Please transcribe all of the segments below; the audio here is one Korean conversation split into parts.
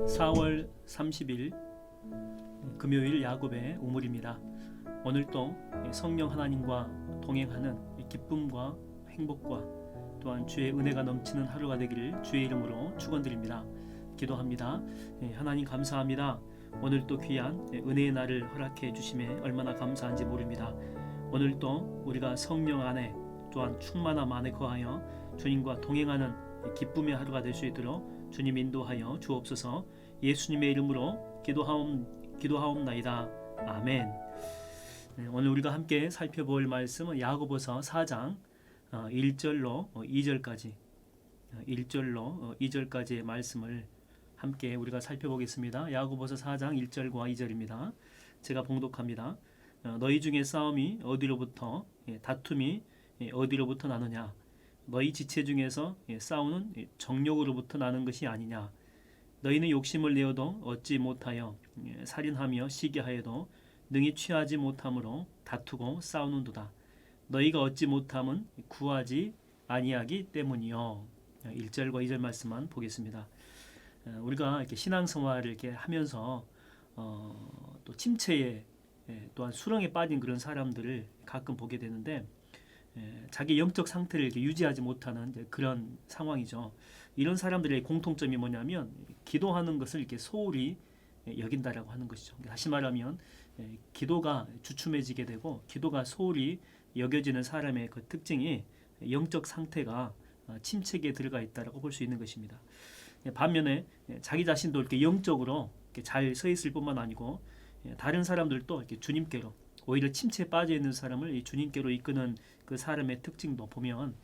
4월 30일 금요일 야곱의 우물입니다. 오늘도 성령 하나님과 동행하는 기쁨과 행복과 또한 주의 은혜가 넘치는 하루가 되기를 주의 이름으로 축원드립니다. 기도합니다. 하나님 감사합니다. 오늘도 귀한 은혜의 날을 허락해 주심에 얼마나 감사한지 모릅니다. 오늘도 우리가 성령 안에 또한 충만함 안에 거하여 주님과 동행하는 기쁨의 하루가 될 수 있도록 주님 인도하여 주옵소서. 예수님의 이름으로 기도하옵나이다. 아멘. 오늘 우리가 함께 살펴볼 말씀은 야고보서 4장 1절로 2절까지의 말씀을 함께 우리가 살펴보겠습니다. 야고보서 4장 1절과 2절입니다. 제가 봉독합니다. 너희 중에 싸움이 어디로부터 다툼이 어디로부터 나느냐? 너희 지체 중에서 싸우는 정욕으로부터 나는 것이 아니냐? 너희는 욕심을 내어도 얻지 못하여 살인하며 시기하여도 능히 취하지 못함으로 다투고 싸우는도다. 너희가 얻지 못함은 구하지 아니하기 때문이요. 1절과 2절 말씀만 보겠습니다. 우리가 이렇게 신앙생활을 이렇게 하면서 또 침체에 또한 수렁에 빠진 그런 사람들을 가끔 보게 되는데 자기 영적 상태를 이렇게 유지하지 못하는 그런 상황이죠. 이런 사람들의 공통점이 뭐냐면 기도하는 것을 이렇게 소홀히 여긴다라고 하는 것이죠. 다시 말하면 기도가 주춤해지게 되고 기도가 소홀히 여겨지는 사람의 그 특징이 영적 상태가 침체기에 들어가 있다라고 볼 수 있는 것입니다. 반면에 자기 자신도 이렇게 영적으로 이렇게 잘 서 있을 뿐만 아니고 다른 사람들도 이렇게 주님께로 오히려 침체에 빠져 있는 사람을 주님께로 이끄는 그 사람의 특징도 보면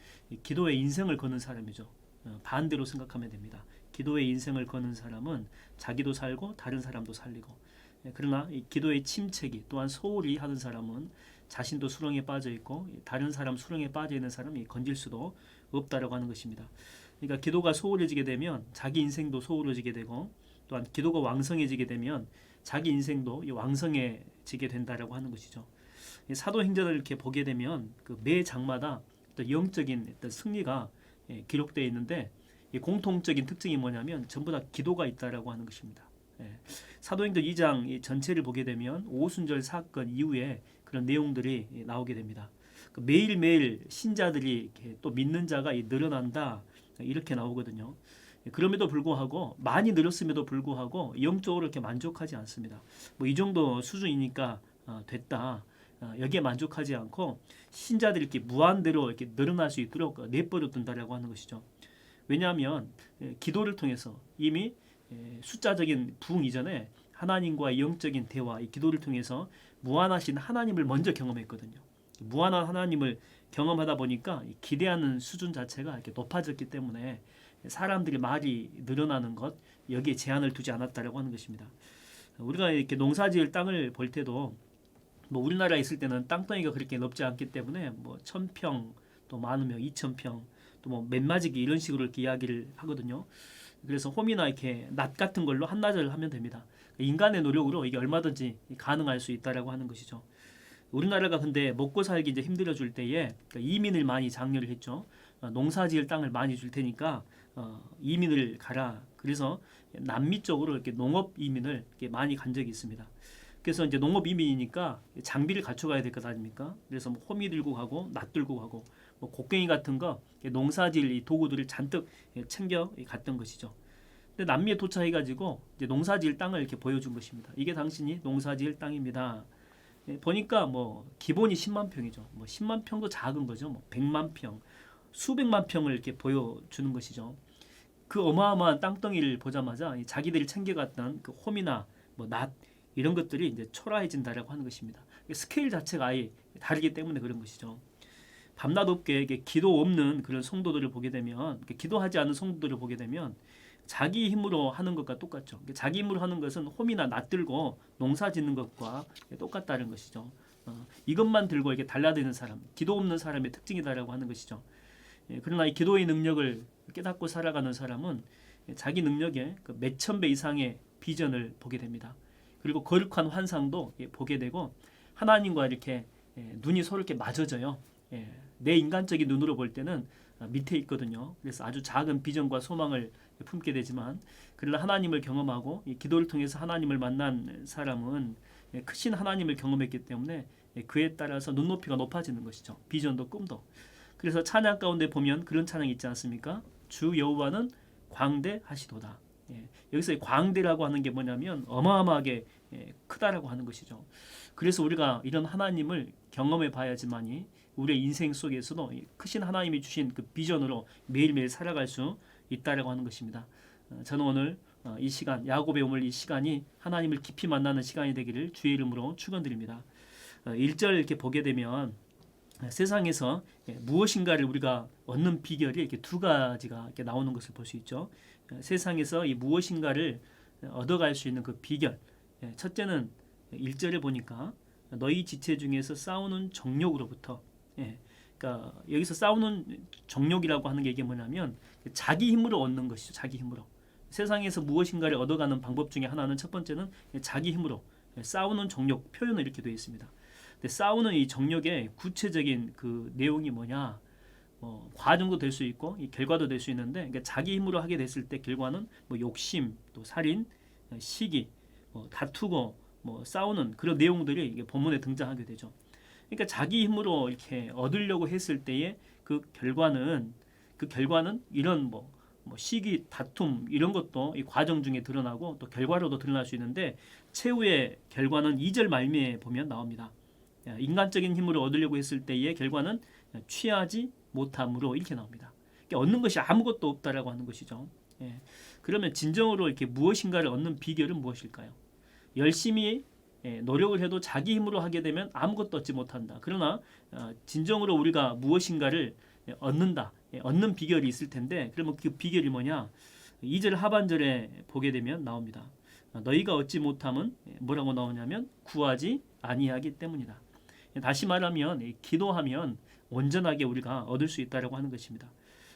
기도의 인생을 거는 사람이죠. 반대로 생각하면 됩니다. 기도의 인생을 거는 사람은 자기도 살고 다른 사람도 살리고, 그러나 이 기도의 침체기 또한 소홀히 하는 사람은 자신도 수렁에 빠져 있고 다른 사람 수렁에 빠져 있는 사람이 건질 수도 없다라고 하는 것입니다. 그러니까 기도가 소홀해지게 되면 자기 인생도 소홀해지게 되고, 또한 기도가 왕성해지게 되면 자기 인생도 왕성해지게 된다라고 하는 것이죠. 사도행전을 이렇게 보게 되면 그 매 장마다 어떤 영적인 어떤 승리가 기록되어 있는데, 이 공통적인 특징이 뭐냐면 전부 다 기도가 있다라고 하는 것입니다. 사도행전 2장 전체를 보게 되면 오순절 사건 이후에 그런 내용들이 나오게 됩니다. 매일매일 신자들이 이렇게 또 믿는 자가 늘어난다 이렇게 나오거든요. 그럼에도 불구하고 많이 늘었음에도 불구하고 영적으로 이렇게 만족하지 않습니다. 뭐 이 정도 수준이니까 됐다. 여기에 만족하지 않고 신자들이 이렇게 무한대로 이렇게 늘어날 수 있도록 내버려 둔다라고 하는 것이죠. 왜냐하면 기도를 통해서 이미 숫자적인 부흥 이전에 하나님과의 영적인 대화, 이 기도를 통해서 무한하신 하나님을 먼저 경험했거든요. 무한한 하나님을 경험하다 보니까 기대하는 수준 자체가 이렇게 높아졌기 때문에 사람들이 말이 늘어나는 것, 여기에 제한을 두지 않았다라고 하는 것입니다. 우리가 이렇게 농사지을 땅을 볼 때도 뭐 우리나라에 있을 때는 땅덩이가 그렇게 넓지 않기 때문에 뭐 1000평 또 많으면 2000평 또 뭐 맨마지기 이런 식으로 이렇게 이야기를 하거든요. 그래서 홈이나 이렇게 낫 같은 걸로 한나절 하면 됩니다. 인간의 노력으로 이게 얼마든지 가능할 수 있다라고 하는 것이죠. 우리나라가 근데 먹고 살기 이제 힘들어질 때에 이민을 많이 장려를 했죠. 농사지을 땅을 많이 줄 테니까 이민을 가라. 그래서 남미 쪽으로 이렇게 농업 이민을 이렇게 많이 간 적이 있습니다. 그래서 이제 농업 이민이니까 장비를 갖춰가야 될 것 아닙니까? 그래서 뭐 호미 들고 가고 낫 들고 가고 뭐 곡괭이 같은 거 농사지을 이 도구들을 잔뜩 챙겨 갔던 것이죠. 근데 남미에 도착해가지고 이제 농사지을 땅을 이렇게 보여준 것입니다. 이게 당신이 농사지을 땅입니다. 보니까 뭐 기본이 10만 평이죠. 뭐 10만 평도 작은 거죠. 뭐 100만 평, 수백만 평을 이렇게 보여주는 것이죠. 그 어마어마한 땅덩이를 보자마자 자기들이 챙겨갔던 그 홈이나 뭐 낫 이런 것들이 이제 초라해진다라고 하는 것입니다. 스케일 자체가 아예 다르기 때문에 그런 것이죠. 밤낮 없게 기도 없는 그런 성도들을 보게 되면, 기도하지 않은 성도들을 보게 되면 자기 힘으로 하는 것과 똑같죠. 자기 힘으로 하는 것은 홈이나 낫 들고 농사 짓는 것과 똑같다는 것이죠. 이것만 들고 이렇게 달라드는 사람, 기도 없는 사람의 특징이다라고 하는 것이죠. 그러나 이 기도의 능력을 깨닫고 살아가는 사람은 자기 능력의 그 몇천 배 이상의 비전을 보게 됩니다. 그리고 거룩한 환상도 보게 되고 하나님과 이렇게 눈이 서로 이렇게 맞아져요. 내 인간적인 눈으로 볼 때는 밑에 있거든요. 그래서 아주 작은 비전과 소망을 품게 되지만, 그러나 하나님을 경험하고 이 기도를 통해서 하나님을 만난 사람은 크신 하나님을 경험했기 때문에 그에 따라서 눈높이가 높아지는 것이죠. 비전도 꿈도. 그래서 찬양 가운데 보면 그런 찬양이 있지 않습니까? 주 여호와는 광대하시도다. 여기서 광대라고 하는 게 뭐냐면 어마어마하게 크다라고 하는 것이죠. 그래서 우리가 이런 하나님을 경험해 봐야지만이 우리의 인생 속에서도 크신 하나님이 주신 그 비전으로 매일매일 살아갈 수 있다라고 하는 것입니다. 저는 오늘 이 시간, 야곱의 오늘 이 시간이 하나님을 깊이 만나는 시간이 되기를 주의 이름으로 축원드립니다. 1절 이렇게 보게 되면 세상에서 무엇인가를 우리가 얻는 비결이 이렇게 두 가지가 이렇게 나오는 것을 볼 수 있죠. 세상에서 이 무엇인가를 얻어갈 수 있는 그 비결. 첫째는 1절에 보니까 너희 지체 중에서 싸우는 정욕으로부터. 그러니까 여기서 싸우는 정욕이라고 하는 게 이게 뭐냐면 자기 힘으로 얻는 것이죠. 자기 힘으로. 세상에서 무엇인가를 얻어가는 방법 중에 하나는 첫 번째는 자기 힘으로 싸우는 정욕, 표현을 이렇게 되어 있습니다. 근데 싸우는 이 정욕의 구체적인 그 내용이 뭐냐? 과정도 될 수 있고 이 결과도 될 수 있는데, 그러니까 자기 힘으로 하게 됐을 때 결과는 뭐 욕심, 또 살인, 시기, 다투고 싸우는 그런 내용들이 이게 본문에 등장하게 되죠. 그러니까 자기 힘으로 이렇게 얻으려고 했을 때의 그 결과는 이런 시기, 다툼 이런 것도 이 과정 중에 드러나고 또 결과로도 드러날 수 있는데, 최후의 결과는 2절 말미에 보면 나옵니다. 인간적인 힘으로 얻으려고 했을 때의 결과는 취하지 못함으로 이렇게 나옵니다. 그러니까 얻는 것이 아무것도 없다라고 하는 것이죠. 그러면 진정으로 이렇게 무엇인가를 얻는 비결은 무엇일까요? 열심히 노력을 해도 자기 힘으로 하게 되면 아무것도 얻지 못한다. 그러나 진정으로 우리가 무엇인가를 얻는다. 얻는 비결이 있을 텐데, 그러면 그 비결이 뭐냐? 2절 하반절에 보게 되면 나옵니다. 너희가 얻지 못함은 뭐라고 나오냐면 구하지 아니하기 때문이다. 다시 말하면 기도하면 온전하게 우리가 얻을 수 있다라고 하는 것입니다.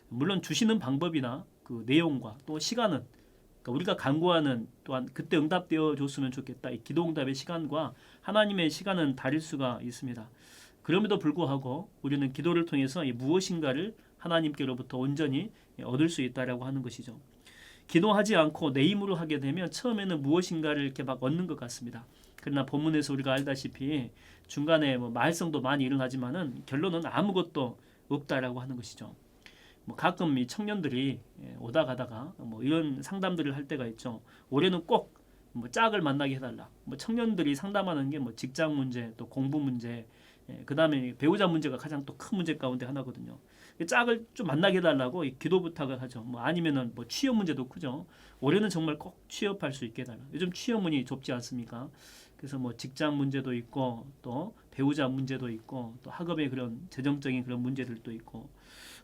물론 주시는 방법이나 그 내용과 또 시간은, 그러니까 우리가 간구하는, 또한 그때 응답되어 줬으면 좋겠다, 이 기도 응답의 시간과 하나님의 시간은 다를 수가 있습니다. 그럼에도 불구하고 우리는 기도를 통해서 무엇인가를 하나님께로부터 온전히 얻을 수 있다라고 하는 것이죠. 기도하지 않고 내 힘으로 하게 되면 처음에는 무엇인가를 이렇게 막 얻는 것 같습니다. 그러나 본문에서 우리가 알다시피 중간에 말썽도 많이 일어나지만은 결론은 아무것도 없다라고 하는 것이죠. 가끔 이 청년들이 오다 가다가 이런 상담들을 할 때가 있죠. 올해는 꼭 짝을 만나게 해달라. 청년들이 상담하는 게 직장 문제, 또 공부 문제, 그 다음에 배우자 문제가 가장 또 큰 문제 가운데 하나거든요. 짝을 좀 만나게 해달라고 기도 부탁을 하죠. 아니면은 취업 문제도 크죠. 올해는 정말 꼭 취업할 수 있게 해달라. 요즘 취업문이 좁지 않습니까? 그래서 직장 문제도 있고 또 배우자 문제도 있고 또 학업의 그런 재정적인 그런 문제들도 있고,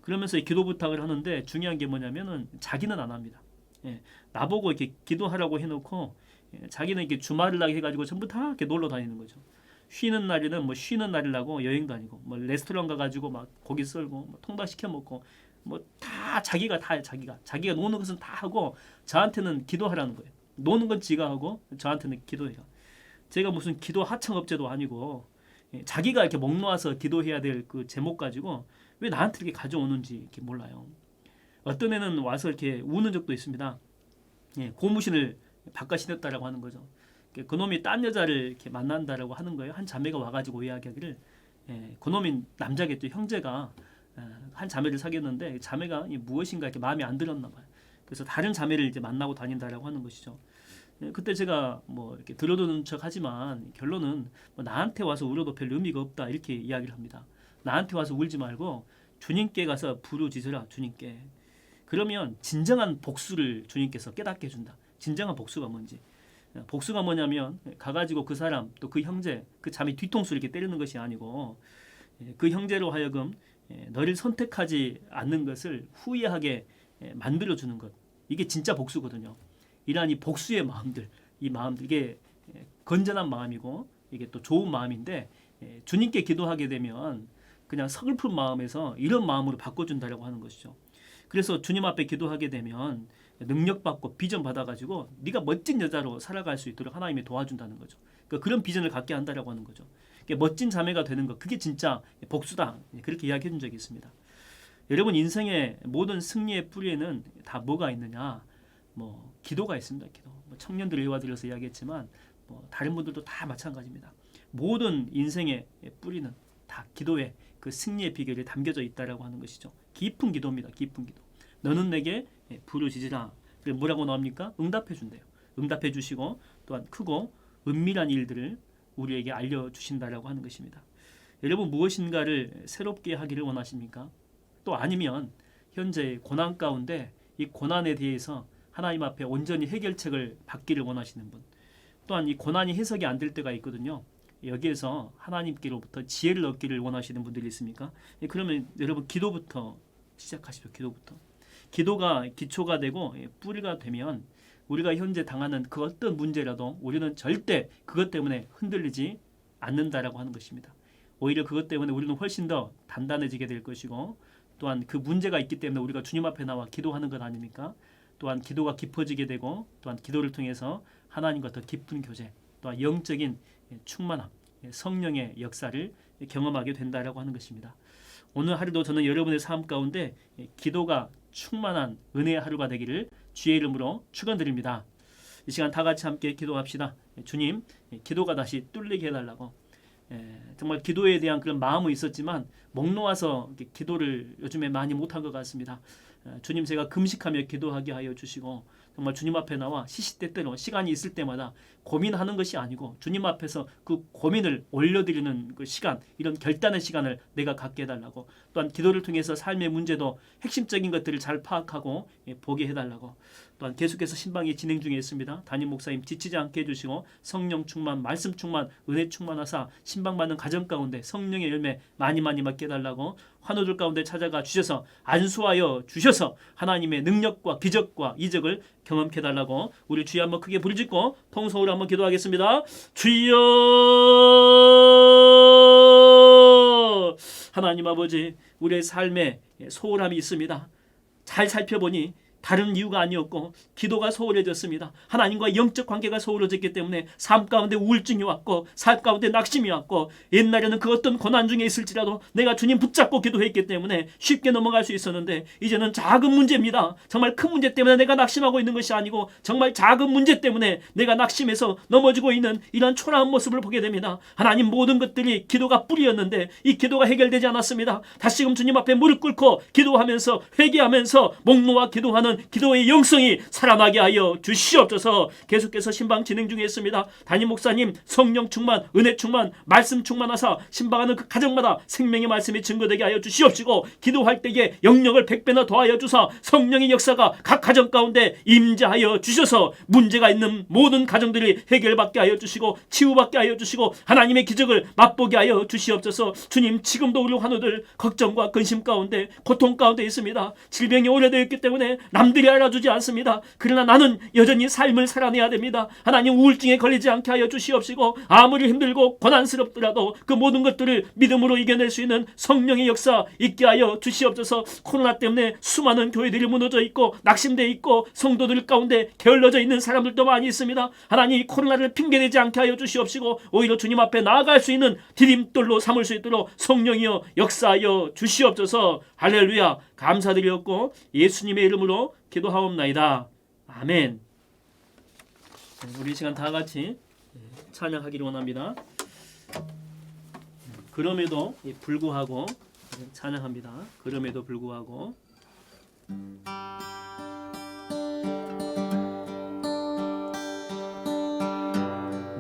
그러면서 기도 부탁을 하는데 중요한 게 뭐냐면은 자기는 안 합니다. 나보고 이렇게 기도하라고 해놓고 자기는 이렇게 주말을 나게 해가지고 전부 다 이렇게 놀러 다니는 거죠. 쉬는 날에는 쉬는 날이라고 여행 다니고 레스토랑 가가지고 막 고기 썰고 통닭 시켜 먹고 다 자기가 노는 것은 다 하고 저한테는 기도하라는 거예요. 노는 건 지가 하고 저한테는 기도해요. 제가 무슨 기도 하청업체도 아니고 자기가 이렇게 목 놓아서 기도해야 될 그 제목 가지고 왜 나한테 이렇게 가져오는지 이렇게 몰라요. 어떤 애는 와서 이렇게 우는 적도 있습니다. 고무신을 바꿔 신었다라고 하는 거죠. 그놈이 딴 여자를 이렇게 만난다라고 하는 거예요. 한 자매가 와가지고 이야기하기를, 그놈이 남자겠죠. 형제가 한 자매를 사귀었는데 자매가 무엇인가 이렇게 마음에 안 들었나 봐요. 그래서 다른 자매를 이제 만나고 다닌다라고 하는 것이죠. 그때 제가 이렇게 들어두는 척 하지만 결론은 나한테 와서 울어도 별 의미가 없다 이렇게 이야기를 합니다. 나한테 와서 울지 말고 주님께 가서 부르짖으라. 주님께. 그러면 진정한 복수를 주님께서 깨닫게 해준다. 진정한 복수가 뭔지. 복수가 뭐냐면 가가지고 그 사람 또 그 형제 그 자매 뒤통수 이렇게 때리는 것이 아니고, 그 형제로 하여금 너를 선택하지 않는 것을 후회하게 만들어주는 것. 이게 진짜 복수거든요. 이러한 이 복수의 마음들, 이 마음들, 이게 건전한 마음이고 이게 또 좋은 마음인데, 주님께 기도하게 되면 그냥 서글픈 마음에서 이런 마음으로 바꿔준다라고 하는 것이죠. 그래서 주님 앞에 기도하게 되면 능력받고 비전 받아가지고 네가 멋진 여자로 살아갈 수 있도록 하나님이 도와준다는 거죠. 그러니까 그런 비전을 갖게 한다라고 하는 거죠. 멋진 자매가 되는 것, 그게 진짜 복수다. 그렇게 이야기해 준 적이 있습니다. 여러분 인생의 모든 승리의 뿌리에는 다 뭐가 있느냐? 기도가 있습니다. 기도. 청년들 예화 들어서 이야기했지만 다른 분들도 다 마찬가지입니다. 모든 인생의 뿌리는 다 기도에 그 승리의 비결이 담겨져 있다라고 하는 것이죠. 깊은 기도입니다. 깊은 기도. 너는 내게 부르짖으라. 그래서 뭐라고 나옵니까? 응답해 준대요. 응답해 주시고 또한 크고 은밀한 일들을 우리에게 알려주신다라고 하는 것입니다. 여러분 무엇인가를 새롭게 하기를 원하십니까? 또 아니면 현재 고난 가운데 이 고난에 대해서 하나님 앞에 온전히 해결책을 받기를 원하시는 분, 또한 이 고난이 해석이 안 될 때가 있거든요. 여기에서 하나님께로부터 지혜를 얻기를 원하시는 분들이 있습니까? 그러면 여러분 기도부터 시작하십시오. 기도부터. 기도가 기초가 되고 뿌리가 되면 우리가 현재 당하는 그 어떤 문제라도 우리는 절대 그것 때문에 흔들리지 않는다라고 하는 것입니다. 오히려 그것 때문에 우리는 훨씬 더 단단해지게 될 것이고, 또한 그 문제가 있기 때문에 우리가 주님 앞에 나와 기도하는 것 아닙니까? 또한 기도가 깊어지게 되고, 또한 기도를 통해서 하나님과 더 깊은 교제, 또한 영적인 충만함, 성령의 역사를 경험하게 된다라고 하는 것입니다. 오늘 하루도 저는 여러분의 삶 가운데 기도가 충만한 은혜의 하루가 되기를 주의 이름으로 축원드립니다. 이 시간 다 같이 함께 기도합시다. 주님, 기도가 다시 뚫리게 해달라고. 정말 기도에 대한 그런 마음은 있었지만 목 놓아서 기도를 요즘에 많이 못한 것 같습니다. 주님, 제가 금식하며 기도하게 하여 주시고, 정말 주님 앞에 나와 시시때때로 시간이 있을 때마다 고민하는 것이 아니고 주님 앞에서 그 고민을 올려드리는 그 시간, 이런 결단의 시간을 내가 갖게 해달라고, 또한 기도를 통해서 삶의 문제도 핵심적인 것들을 잘 파악하고 보게 해달라고, 또한 계속해서 신방이 진행 중에 있습니다. 담임 목사님 지치지 않게 해주시고 성령 충만, 말씀 충만, 은혜 충만하사 신방받는 가정 가운데 성령의 열매 많이 맡게 해달라고, 환우들 가운데 찾아가 주셔서 안수하여 주셔서 하나님의 능력과 기적과 이적을 경험케 해달라고, 우리 주여 한번 크게 부르짖고 통성으로 한번 기도하겠습니다. 주여, 하나님 아버지, 우리의 삶에 소홀함이 있습니다. 잘 살펴보니 다른 이유가 아니었고 기도가 소홀해졌습니다. 하나님과 영적 관계가 소홀해졌기 때문에 삶 가운데 우울증이 왔고 삶 가운데 낙심이 왔고, 옛날에는 그 어떤 고난 중에 있을지라도 내가 주님 붙잡고 기도했기 때문에 쉽게 넘어갈 수 있었는데 이제는 작은 문제입니다. 정말 큰 문제 때문에 내가 낙심하고 있는 것이 아니고 정말 작은 문제 때문에 내가 낙심해서 넘어지고 있는 이런 초라한 모습을 보게 됩니다. 하나님, 모든 것들이 기도가 뿌리였는데 이 기도가 해결되지 않았습니다. 다시금 주님 앞에 무릎 꿇고 기도하면서 회개하면서 목 놓아 기도하는 기도의 영성이 살아나게 하여 주시옵소서. 계속해서 신방 진행 중에 있습니다. 담임 목사님 성령 충만, 은혜 충만, 말씀 충만하사 신방하는 그 가정마다 생명의 말씀이 증거되게 하여 주시옵시고, 기도할 때에 영역을 100배나 더하여 주사 성령의 역사가 각 가정 가운데 임재하여 주셔서 문제가 있는 모든 가정들이 해결받게 하여 주시고 치유받게 하여 주시고 하나님의 기적을 맛보게 하여 주시옵소서. 주님, 지금도 우리 환우들 걱정과 근심 가운데 고통 가운데 있습니다. 질병이 오래되어 있기 때문에 남들이 알아주지 않습니다. 그러나 나는 여전히 삶을 살아내야 됩니다. 하나님, 우울증에 걸리지 않게 하여 주시옵시고, 아무리 힘들고 고난스럽더라도 그 모든 것들을 믿음으로 이겨낼 수 있는 성령의 역사 있게 하여 주시옵소서. 코로나 때문에 수많은 교회들이 무너져 있고 낙심되어 있고 성도들 가운데 게을러져 있는 사람들도 많이 있습니다. 하나님, 코로나를 핑계대지 않게 하여 주시옵시고 오히려 주님 앞에 나아갈 수 있는 디딤돌로 삼을 수 있도록 성령이여 역사하여 주시옵소서. 할렐루야. 감사드리옵고 예수님의 이름으로 기도하옵나이다. 아멘. 우리 이 시간 다 같이 찬양하기를 원합니다. 그럼에도 불구하고 찬양합니다. 그럼에도 불구하고.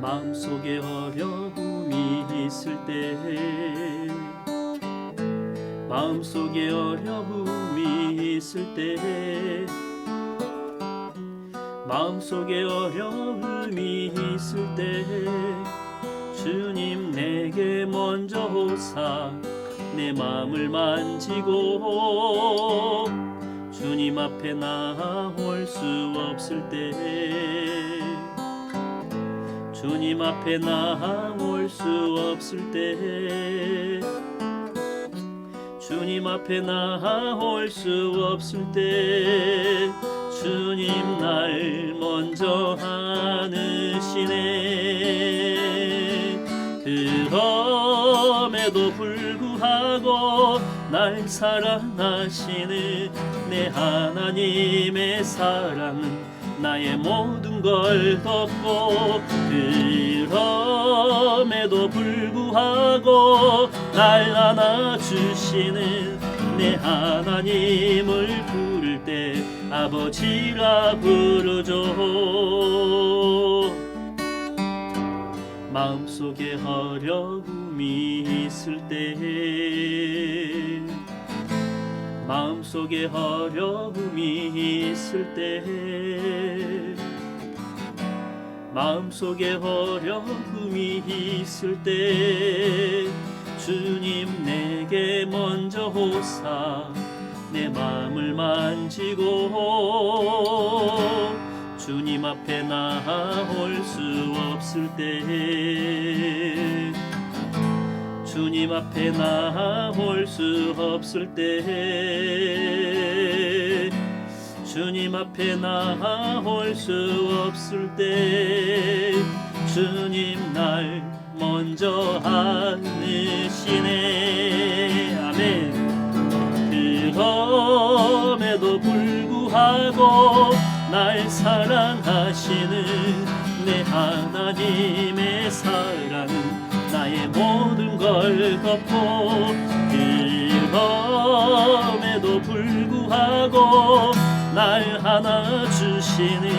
마음속에 어려움이 있을 때, 마음속에 어려움이 있을 때, 마음속에 어려움이 있을 때 주님 내게 먼저 오사 내 마음을 만지고, 주님 앞에 나올 수 없을 때, 주님 앞에 나올 수 없을 때, 주님 앞에 나올 수 없을 때 주님 날 먼저 안으시네. 그럼에도 불구하고 날 사랑하시는 내 하나님의 사랑은 나의 모든 걸 덮고 그럼에도 불구하고 날 안아주시는 내 하나님을 부를 때 아버지라 부르죠. 마음속에 어려움이 있을 때 마음속에 어려움이 있을 때 마음속에 어려움이 있을 때 주님 내게 먼저 오사 내 마음을 만지고 주님 앞에 나올 수 없을 때 주님 앞에 나올 수 없을 때 주님 앞에 나올 수 없을 때 주님 날 먼저 안으시네. 아멘. 그럼에도 불구하고 날 사랑하시는 내 하나님의 사랑은 나의 모든 걸 덮고 그럼에도 불구하고 날 안아주시는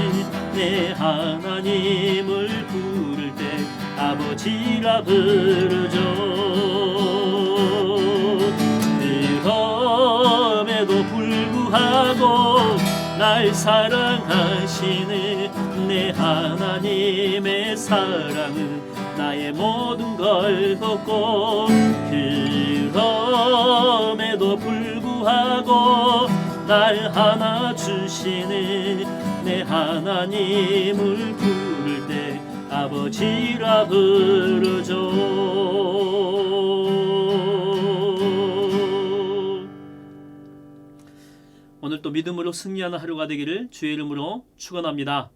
내 하나님을 부를 때 아버지라 부르죠. 그럼에도 불구하고 날 사랑하시는 내 하나님의 사랑은 나의 모든 걸 덮고 그럼에도 불구하고 날 안아주시는 내 하나님을 부를 때 아버지라 부르죠. 오늘 또 믿음으로 승리하는 하루가 되기를 주의 이름으로 축원합니다.